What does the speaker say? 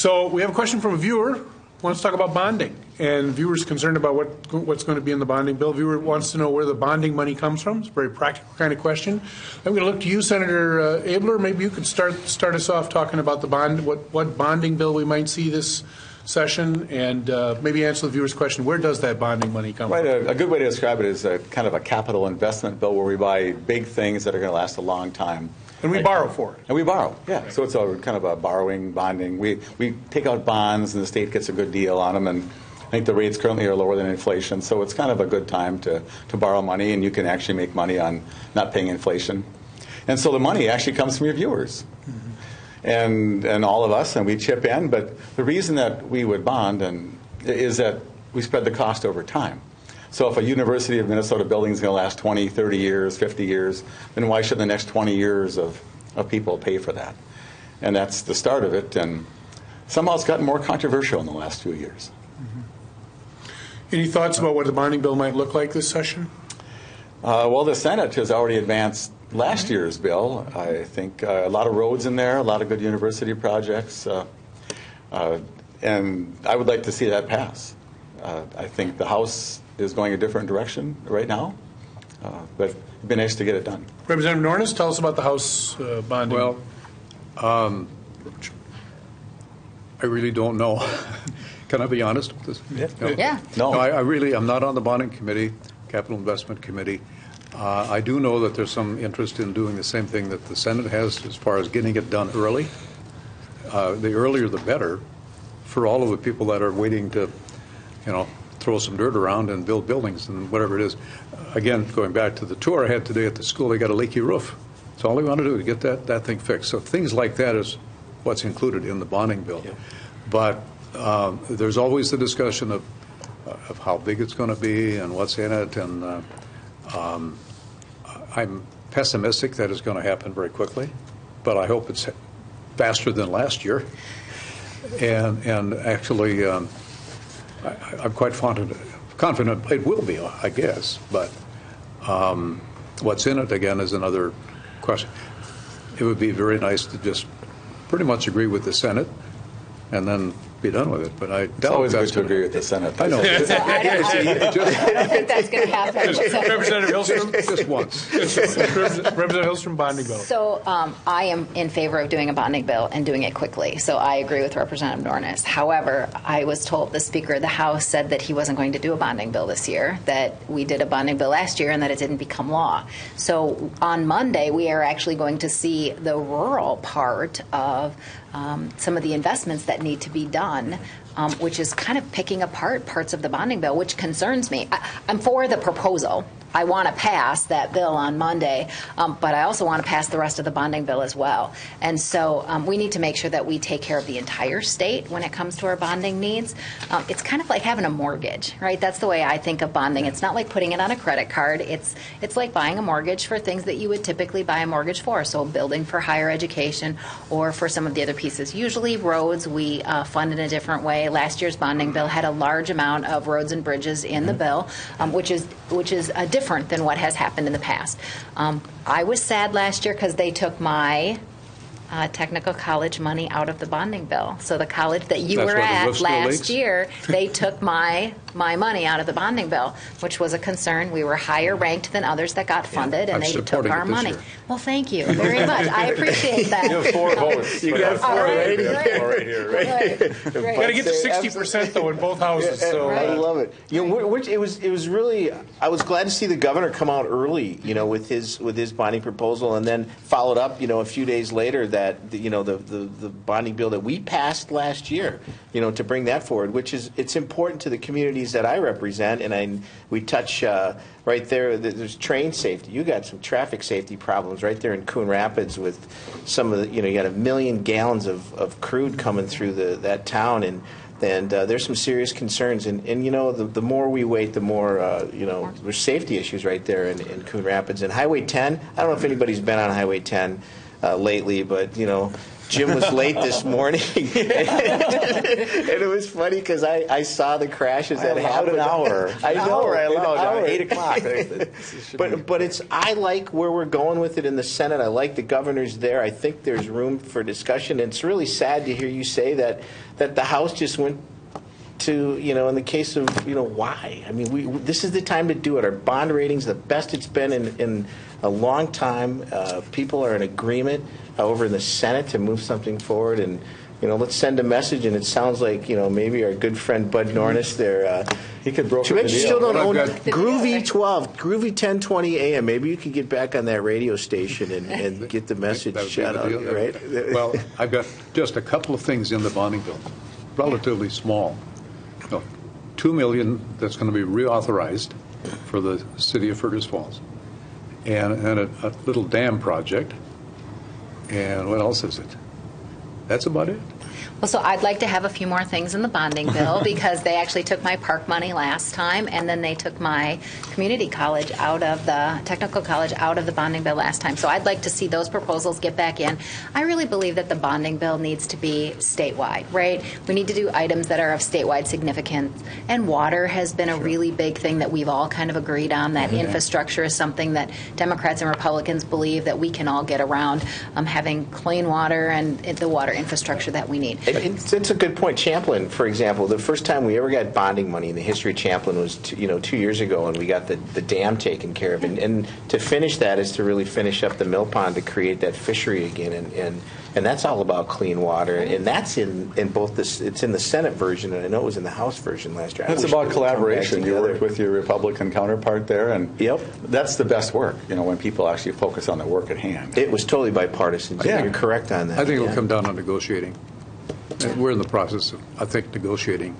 So we have a question from a viewer who wants to talk about bonding. And the viewer's concerned about what's going to be in the bonding bill. The viewer wants to know where the bonding money comes from. It's a very practical kind of question. I'm going to look to you, Senator Abeler. Maybe you could start us off talking about the what bonding bill we might see this session, and maybe answer the viewer's question, where does that bonding money come from? A good way to describe it is a kind of a capital investment bill where we buy big things that are going to last a long time. And we borrow for it. And we borrow, yeah. Right. So it's a kind of a borrowing, bonding. We take out bonds, and the state gets a good deal on them, and I think the rates currently are lower than inflation, so it's kind of a good time to borrow money, and you can actually make money on not paying inflation. And so the money actually comes from your viewers. And all of us, and we chip in. But the reason that we would bond is that we spread the cost over time. So if a University of Minnesota building is going to last 20, 30 years, 50 years, then why should the next 20 years of people pay for that? And that's the start of it. And somehow it's gotten more controversial in the last few years. Any thoughts about what the bonding bill might look like this session? Well, the Senate has already advanced last year's bill. I think a lot of roads in there, a lot of good university projects, and I would like to see that pass. I think the House is going a different direction right now, but it'd be nice to get it done. Representative Nornes, tell us about the House bonding. Well, I really don't know. Can I be honest with this? Yeah. No, I really am not on the bonding committee, capital investment committee. I do know that there's some interest in doing the same thing that the Senate has as far as getting it done early. The earlier the better for all of the people that are waiting to, throw some dirt around and build buildings and whatever it is. Again, going back to the tour I had today at the school, they got a leaky roof. That's all they want to do to get that thing fixed. So things like that is what's included in the bonding bill. Yeah. But there's always the discussion of how big it's going to be and what's in it, and I'm pessimistic that it's going to happen very quickly, but I hope it's faster than last year. And actually, I'm quite confident it will be, I guess. But what's in it, again, is another question. It would be very nice to just pretty much agree with the Senate and then be done with it, but I doubt it's always that's good to agree with the Senate. I know. I don't think that's going to happen. Representative Hillstrom? Just once. Representative Hillstrom, bonding bill. So I am in favor of doing a bonding bill and doing it quickly. So I agree with Representative Nornes. However, I was told the Speaker of the House said that he wasn't going to do a bonding bill this year, that we did a bonding bill last year and that it didn't become law. So on Monday, we are actually going to see the rural part of some of the investments that need to be done, which is kind of picking apart parts of the bonding bill, which concerns me. I'm for the proposal. I want to pass that bill on Monday, but I also want to pass the rest of the bonding bill as well. And so we need to make sure that we take care of the entire state when it comes to our bonding needs. It's kind of like having a mortgage, right? That's the way I think of bonding. It's not like putting it on a credit card. It's like buying a mortgage for things that you would typically buy a mortgage for, so building for higher education or for some of the other pieces. Usually roads we fund in a different way. Last year's bonding bill had a large amount of roads and bridges in the bill, which is a different than what has happened in the past. I was sad last year because they took my technical college money out of the bonding bill. So the college that you were at last year, they took my money out of the bonding bill, which was a concern. We were higher ranked than others that got funded, and they took our money. Well, thank you very much. I appreciate that. You have 4 votes. You got 4 right here. Right? Got to get to 60% though in both houses. So I love it. It was really. I was glad to see the governor come out early, with his bonding proposal, and then followed up, a few days later that the bonding bill that we passed last year, to bring that forward, which is it's important to the communities that I represent, and we touch right there. There's train safety. You got some traffic safety problems right there in Coon Rapids with some of the you got 1 million gallons of crude coming through that town, and there's some serious concerns. And the more we wait, the more there's safety issues right there in Coon Rapids. And Highway 10. I don't know if anybody's been on Highway 10. lately, but Jim was late this morning, and it was funny because I saw the crashes that happened. An hour. I know, I an allowed hour. 8 o'clock. But I like where we're going with it in the Senate. I like the governor's there. I think there's room for discussion. And it's really sad to hear you say that the House just went to, in the case of, why? I mean, this is the time to do it. Our bond rating's the best it's been in a long time. People are in agreement over in the Senate to move something forward, and let's send a message. And it sounds like maybe our good friend Bud Nornis there. He could broker Too the bad you deal. still don't own Well, I've got- Groovy 12, Groovy 1020 AM. Maybe you could get back on that radio station and get the message That would be shot the out, deal. right? Well, I've got just a couple of things in the bonding bill, relatively small. No, $2 million that's going to be reauthorized for the city of Fergus Falls, and a little dam project. And what else is it? That's about it. Well, so I'd like to have a few more things in the bonding bill because they actually took my park money last time, and then they took my community college out of the technical college out of the bonding bill last time. So I'd like to see those proposals get back in. I really believe that the bonding bill needs to be statewide, right? We need to do items that are of statewide significance, and water has been a really big thing that we've all kind of agreed on. That infrastructure is something that Democrats and Republicans believe that we can all get around, having clean water and the water infrastructure that we need. It's a good point. Champlin, for example, the first time we ever got bonding money in the history of Champlin was 2 years ago, and we got the dam taken care of. And to finish that is to really finish up the mill pond to create that fishery again. And that's all about clean water. And that's in both this. It's in the Senate version, and I know it was in the House version last year. I It's wish about we would come back collaboration. You together. worked with your Republican counterpart there, and Yep. that's the best work, when people actually focus on the work at hand. It was totally bipartisan. Jim. Yeah. You're correct on that. I think it'll Yeah. come down to negotiating. And we're in the process of, I think, negotiating